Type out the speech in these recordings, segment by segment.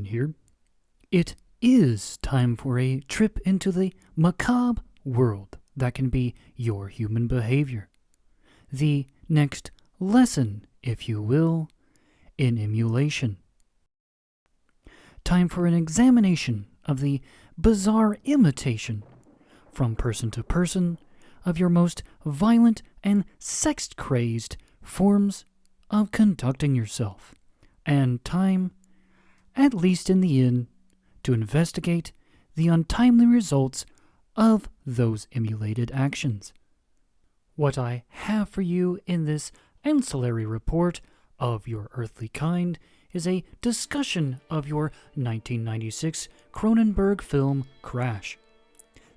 Emulation here. It is time for a trip into the macabre world that can be your human behavior. The next lesson, if you will, in emulation. Time for an examination of the bizarre imitation, from person to person, of your most violent and sex-crazed forms of conducting yourself, and time, at least in the end, to investigate the untimely results of those emulated actions. What I have for you in this ancillary report of your earthly kind is a discussion of your 1996 Cronenberg film Crash,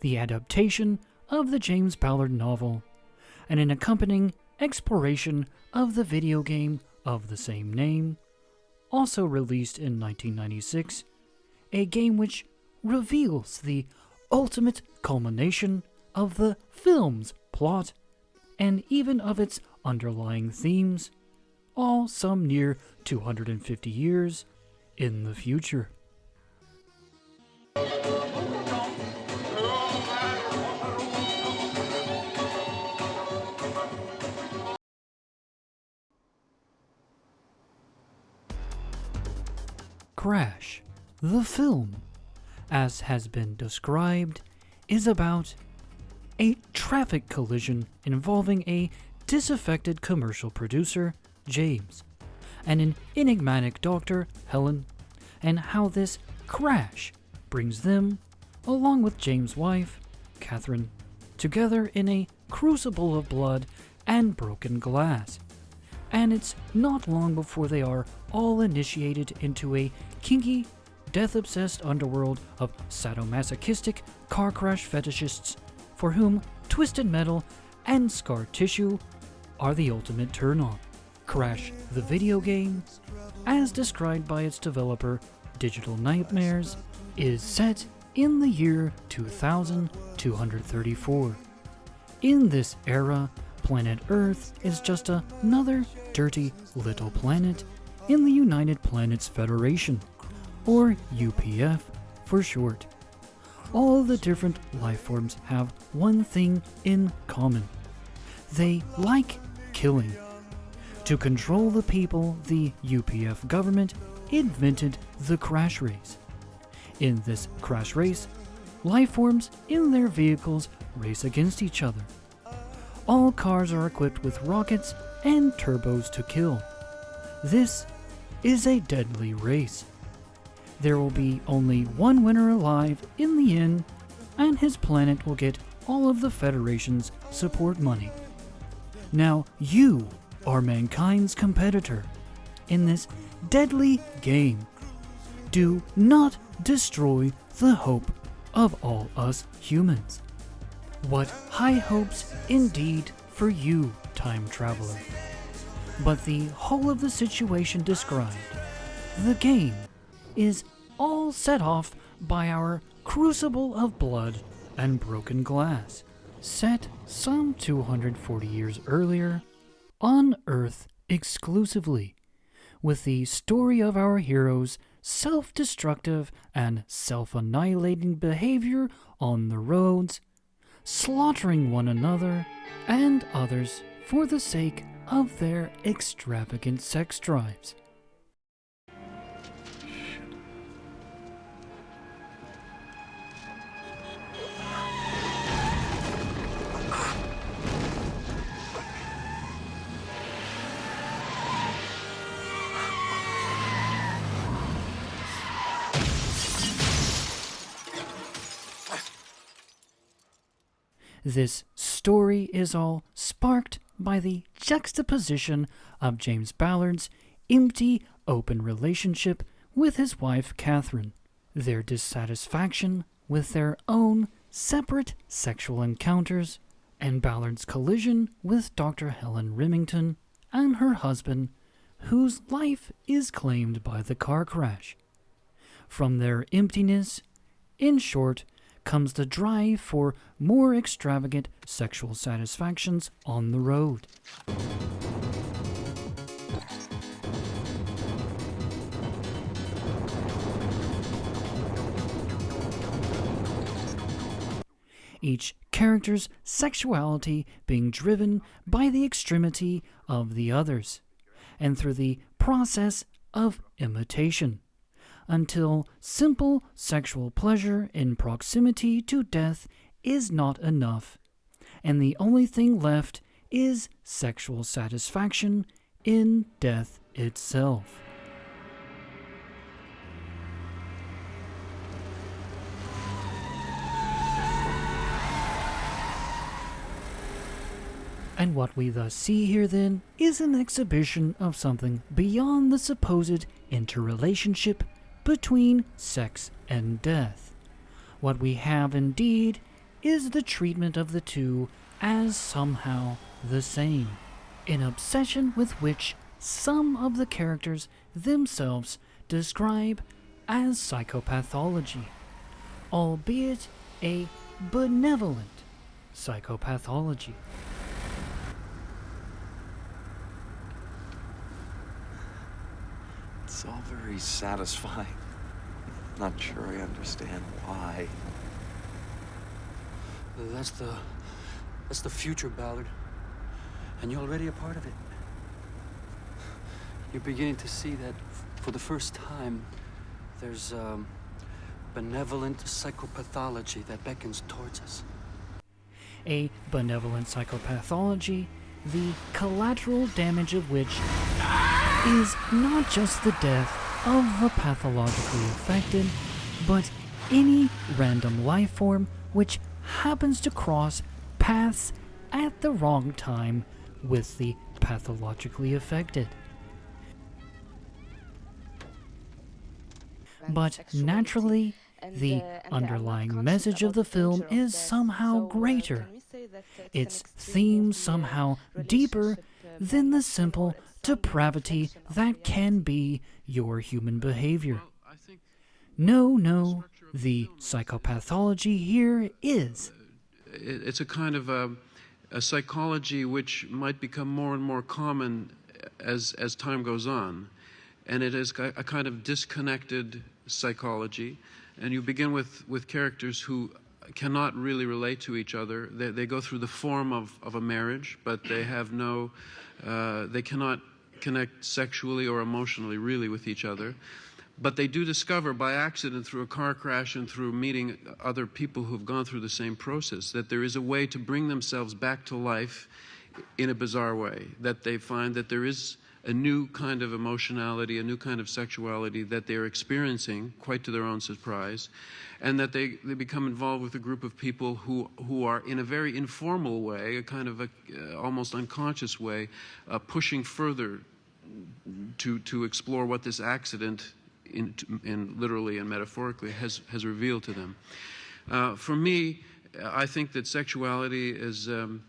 the adaptation of the James Ballard novel, and an accompanying exploration of the video game of the same name, also released in 1996, a game which reveals the ultimate culmination of the film's plot and even of its underlying themes, all some near 250 years in the future. Crash, the film, as has been described, is about a traffic collision involving a disaffected commercial producer, James, and an enigmatic doctor, Helen, and how this crash brings them, along with James' wife, Catherine, together in a crucible of blood and broken glass. And it's not long before they are all initiated into a kinky, death-obsessed underworld of sadomasochistic car crash fetishists for whom twisted metal and scar tissue are the ultimate turn-on. Crash, the video game, as described by its developer, Digital Nightmares, is set in the year 2234. In this era, planet Earth is just another dirty little planet in the United Planets Federation, or UPF for short. All the different life forms have one thing in common. They like killing. To control the people, the UPF government invented the crash race. In this crash race, life forms in their vehicles race against each other. All cars are equipped with rockets and turbos to kill. This is a deadly race. There will be only one winner alive in the end, and his planet will get all of the Federation's support money. Now you are mankind's competitor in this deadly game. Do not destroy the hope of all us humans. What high hopes indeed for you, time traveler. But the whole of the situation described, the game, is all set off by our crucible of blood and broken glass, set some 240 years earlier, on Earth exclusively, with the story of our heroes' self-destructive and self-annihilating behavior on the roads, slaughtering one another and others for the sake of their extravagant sex drives. This story is all sparked by the juxtaposition of James Ballard's empty, open relationship with his wife Catherine, their dissatisfaction with their own separate sexual encounters, and Ballard's collision with Dr. Helen Remington and her husband, whose life is claimed by the car crash. From their emptiness, in short, comes the drive for more extravagant sexual satisfactions on the road. each character's sexuality being driven by the extremity of the others, and through the process of imitation, until simple sexual pleasure in proximity to death is not enough, and the only thing left is sexual satisfaction in death itself. And what we thus see here then is an exhibition of something beyond the supposed interrelationship between sex and death. What we have indeed is the treatment of the two as somehow the same, an obsession with which some of the characters themselves describe as psychopathology, albeit a benevolent psychopathology. It's all very satisfying. Not sure I understand why. That's the future, Ballard. And you're already a part of it. You're beginning to see that for the first time, there's benevolent psychopathology that beckons towards us. A benevolent psychopathology, the collateral damage of which is not just the death of the pathologically affected, but any random life form which happens to cross paths at the wrong time with the pathologically affected. But naturally, the underlying message of the film is somehow greater, its theme somehow deeper than the simple depravity that can be your human behavior. No, the psychopathology here is. It's a kind of a psychology which might become more and more common as time goes on. And it is a kind of disconnected psychology. And you begin with characters who cannot really relate to each other. They go through the form of a marriage, but they have no, they cannot connect sexually or emotionally really with each other. But they do discover by accident through a car crash and through meeting other people who've gone through the same process that there is a way to bring themselves back to life in a bizarre way, that they find that there is a new kind of emotionality, a new kind of sexuality that they're experiencing, quite to their own surprise, and that they become involved with a group of people who are in a very informal way, a kind of almost unconscious way, pushing further to explore what this accident, in literally and metaphorically, has revealed to them. For me, I think that sexuality is an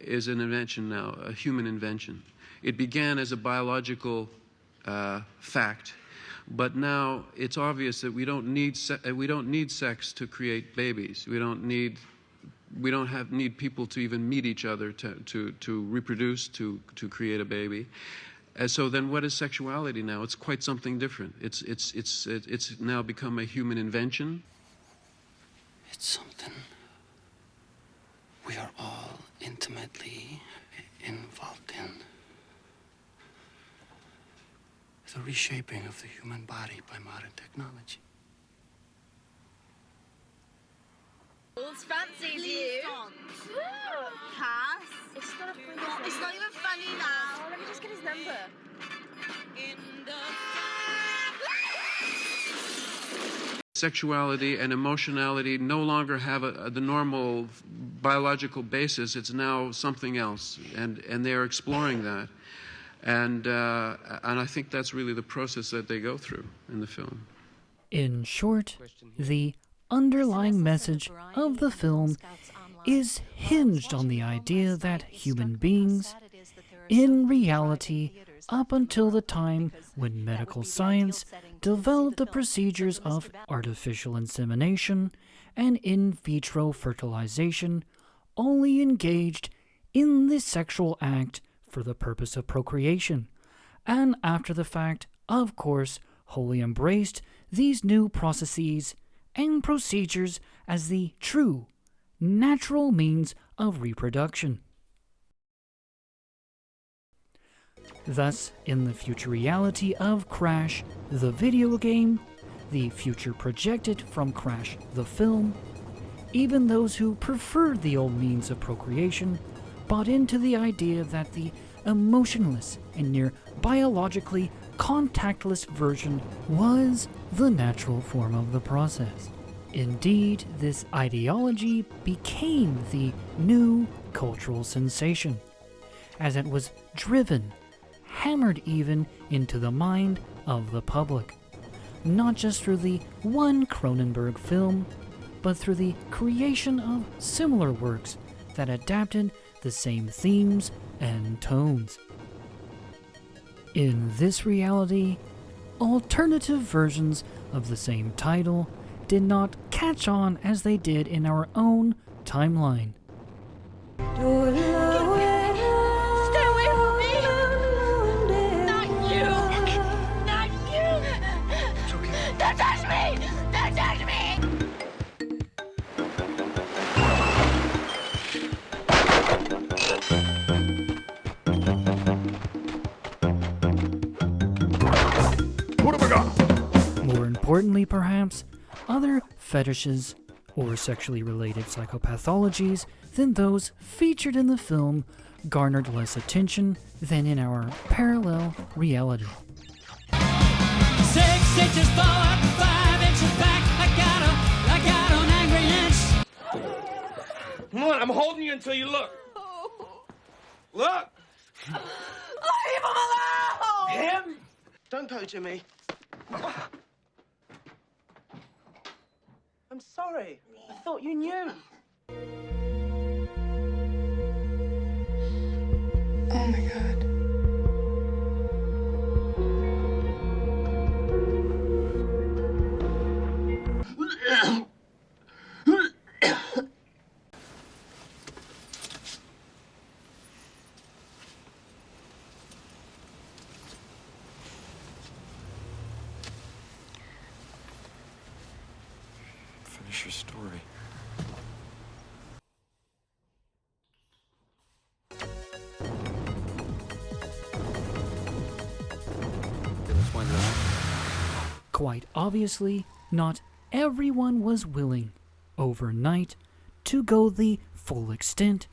invention now, a human invention. It began as a biological fact, but now it's obvious that we don't need sex to create babies. We don't need people to even meet each other to reproduce, to create a baby. And so then what is sexuality now? It's quite something different. It's now become a human invention. It's something we are all intimately involved in. The reshaping of the human body by modern technology. Fancies you. Cass. It's not a funny. It's not even funny now. Let me just get his number. Sexuality and emotionality no longer have the normal biological basis. It's now something else, and they're exploring that. And I think that's really the process that they go through in the film. In short, the underlying message of the film is hinged on the idea that human beings, in reality, up until the time when medical science developed the procedures of artificial insemination and in vitro fertilization, only engaged in the sexual act for the purpose of procreation, and after the fact, of course, wholly embraced these new processes and procedures as the true, natural means of reproduction. Thus, in the future reality of Crash, the video game, the future projected from Crash, the film, even those who preferred the old means of procreation bought into the idea that the emotionless and near biologically contactless version was the natural form of the process. Indeed, this ideology became the new cultural sensation, as it was driven, hammered even into the mind of the public, not just through the one Cronenberg film, but through the creation of similar works that adapted the same themes and tones. In this reality, alternative versions of the same title did not catch on as they did in our own timeline. Stay away from me! Not you! Not you! It's okay. Don't touch me! Don't touch me! More importantly, perhaps, other fetishes or sexually related psychopathologies than those featured in the film garnered less attention than in our parallel reality. 6 inches forward, 5 inches back. I got an angry inch. Come on, I'm holding you until you look. Look! Leave him alone! Him? Don't touch me. I'm sorry. I thought you knew. Oh my god. Finish your story. Quite obviously, not everyone was willing, overnight, to go the full extent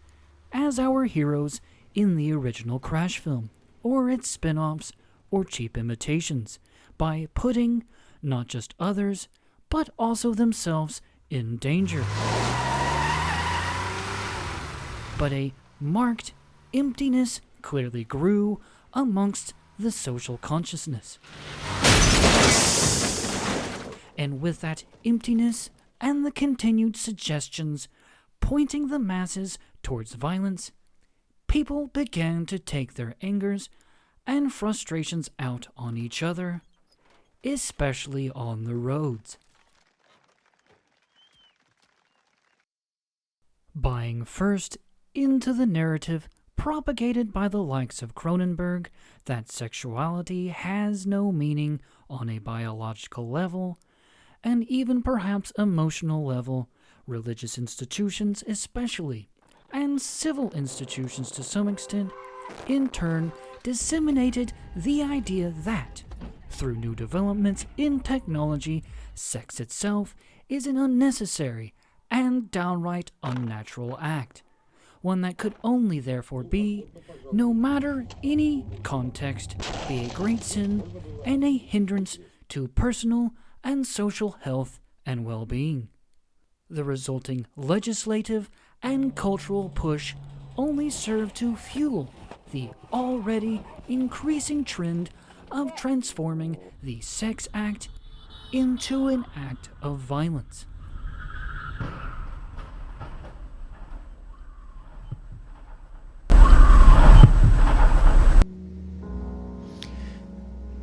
as our heroes in the original Crash film, or its spin-offs or cheap imitations, by putting not just others, but also themselves in danger. But a marked emptiness clearly grew amongst the social consciousness. And with that emptiness and the continued suggestions pointing the masses towards violence, people began to take their angers and frustrations out on each other, especially on the roads. Buying first into the narrative propagated by the likes of Cronenberg that sexuality has no meaning on a biological level, and even perhaps emotional level, religious institutions especially, and civil institutions to some extent, in turn disseminated the idea that, through new developments in technology, sex itself is an unnecessary and downright unnatural act, one that could only therefore be, no matter any context, be a great sin and a hindrance to personal and social health and well-being. The resulting legislative and cultural push only served to fuel the already increasing trend of transforming the sex act into an act of violence.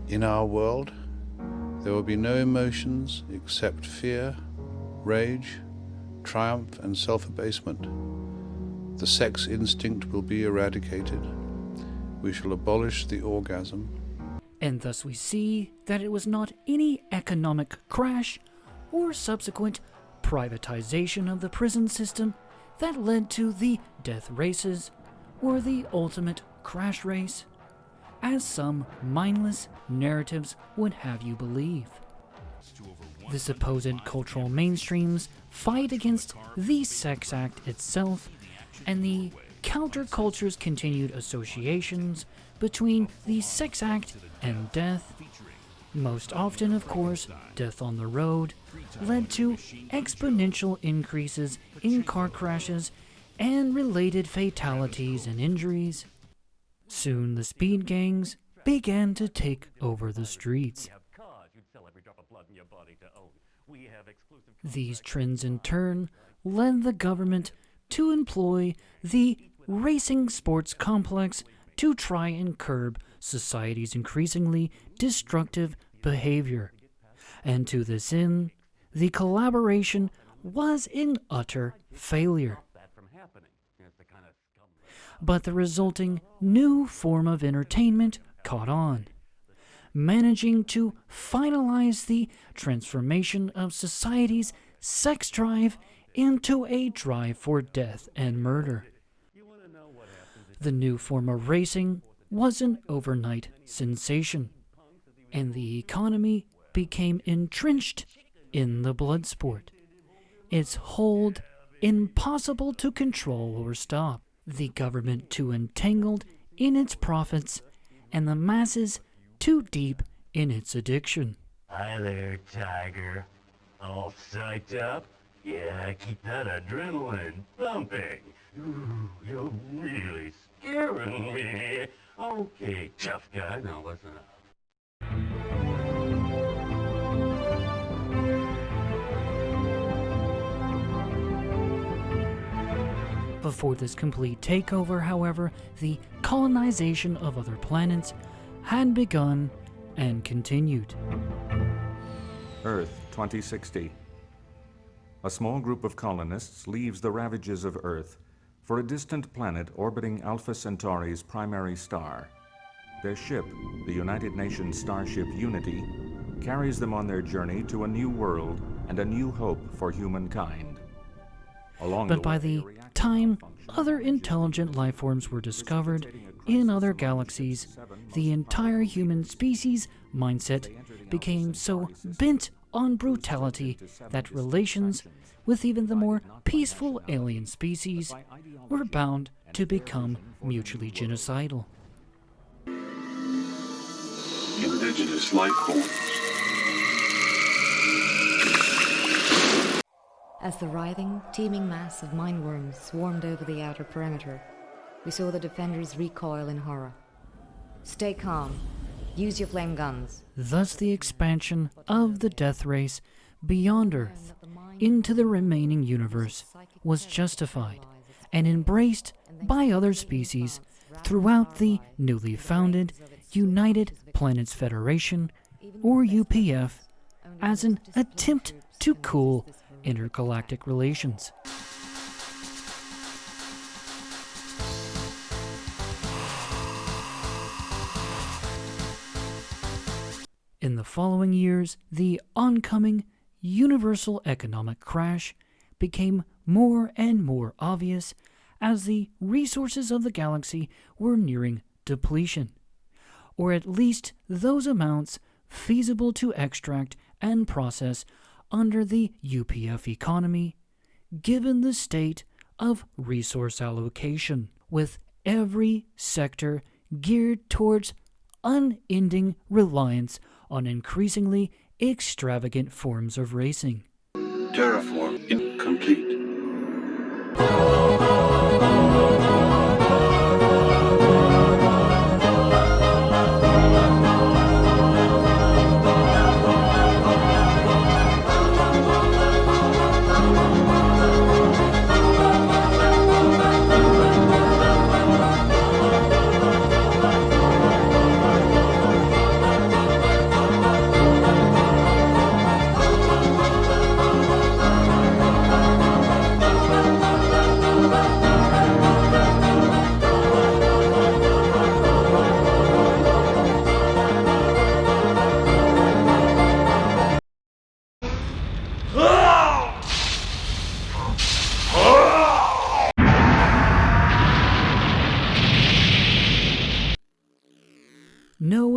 In our world, there will be no emotions except fear, rage, triumph, and self-abasement. The sex instinct will be eradicated. We shall abolish the orgasm. And thus we see that it was not any economic crash or subsequent privatization of the prison system that led to the death races, or the ultimate crash race, as some mindless narratives would have you believe. The supposed cultural mainstreams fight against the sex act itself, and the counterculture's continued associations between the sex act and death, most often, of course, death on the road, led to exponential increases in car crashes and related fatalities and injuries. Soon the speed gangs began to take over the streets. These trends in turn led the government to employ the racing sports complex to try and curb society's increasingly destructive behavior. And to this end, the collaboration was an utter failure. But the resulting new form of entertainment caught on, managing to finalize the transformation of society's sex drive into a drive for death and murder. The new form of racing was an overnight sensation, and the economy became entrenched in the blood sport, its hold impossible to control or stop, the government too entangled in its profits, and the masses too deep in its addiction. Hi there, Tiger. All psyched up? Yeah, keep that adrenaline pumping. Ooh, you're really scaring me. Okay, tough guy, now listen up. Before this complete takeover, however, the colonization of other planets had begun and continued. Earth 2060. A small group of colonists leaves the ravages of Earth for a distant planet orbiting Alpha Centauri's primary star. Their ship, the United Nations starship Unity, carries them on their journey to a new world and a new hope for humankind. But by the time other intelligent life forms were discovered in other galaxies, the entire human species mindset became so bent on brutality that relations with even the more peaceful alien species were bound to become mutually genocidal. Indigenous life forms. As the writhing, teeming mass of mineworms swarmed over the outer perimeter, we saw the defenders recoil in horror. Stay calm. Use your flame guns. Thus the expansion of the death race beyond Earth into the remaining universe was justified and embraced by other species throughout the newly founded United Planets Federation, or UPF, as an attempt to cool intergalactic relations. In the following years, the oncoming universal economic crash became more and more obvious as the resources of the galaxy were nearing depletion, or at least those amounts feasible to extract and process under the UPF economy, given the state of resource allocation, with every sector geared towards unending reliance on increasingly extravagant forms of racing. Terraform incomplete.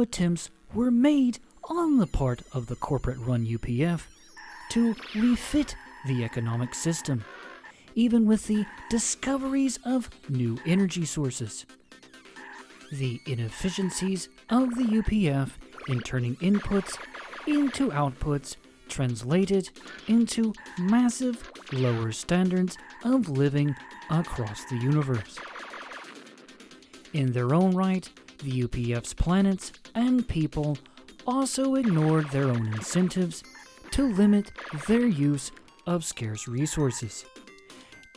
attempts were made on the part of the corporate-run UPF to refit the economic system, even with the discoveries of new energy sources. The inefficiencies of the UPF in turning inputs into outputs translated into massive lower standards of living across the universe. In their own right, the UPF's planets and people also ignored their own incentives to limit their use of scarce resources.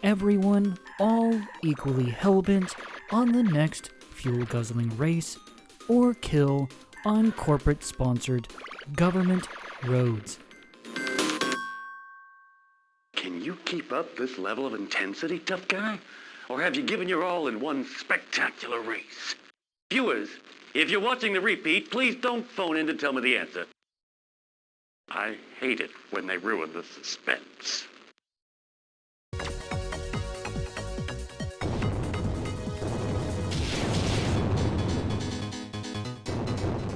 Everyone all equally hellbent on the next fuel-guzzling race or kill on corporate-sponsored government roads. Can you keep up this level of intensity, tough guy? Or have you given your all in one spectacular race? Viewers, if you're watching the repeat, please don't phone in to tell me the answer. I hate it when they ruin the suspense.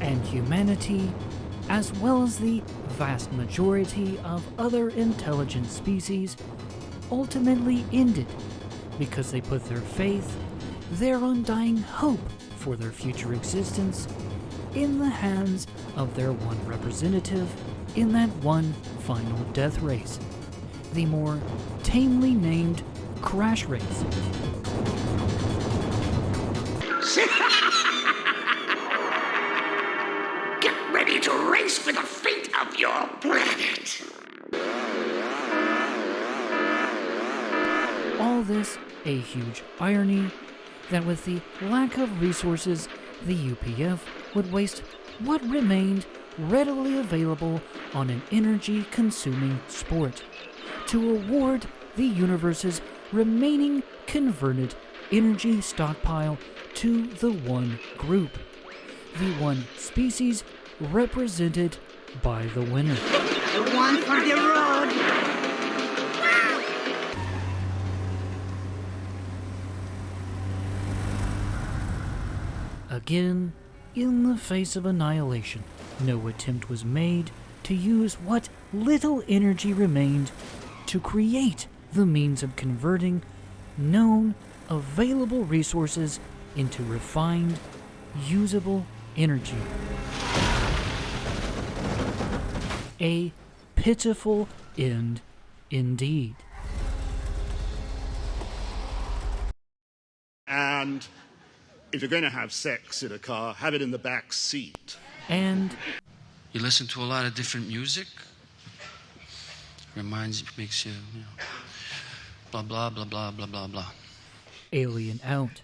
And humanity, as well as the vast majority of other intelligent species, ultimately ended because they put their faith, their undying hope for their future existence, in the hands of their one representative in that one final death race, the more tamely named crash race. Get ready to race for the fate of your planet. All this a huge irony that with the lack of resources, the UPF would waste what remained readily available on an energy-consuming sport to award the universe's remaining converted energy stockpile to the one group, the one species represented by the winner. The one for the road. Again, in the face of annihilation, no attempt was made to use what little energy remained to create the means of converting known available resources into refined, usable energy. A pitiful end indeed. And if you're going to have sex in a car, have it in the back seat. And you listen to a lot of different music. Makes you, blah, blah, blah, blah, blah, blah, blah. Alien out.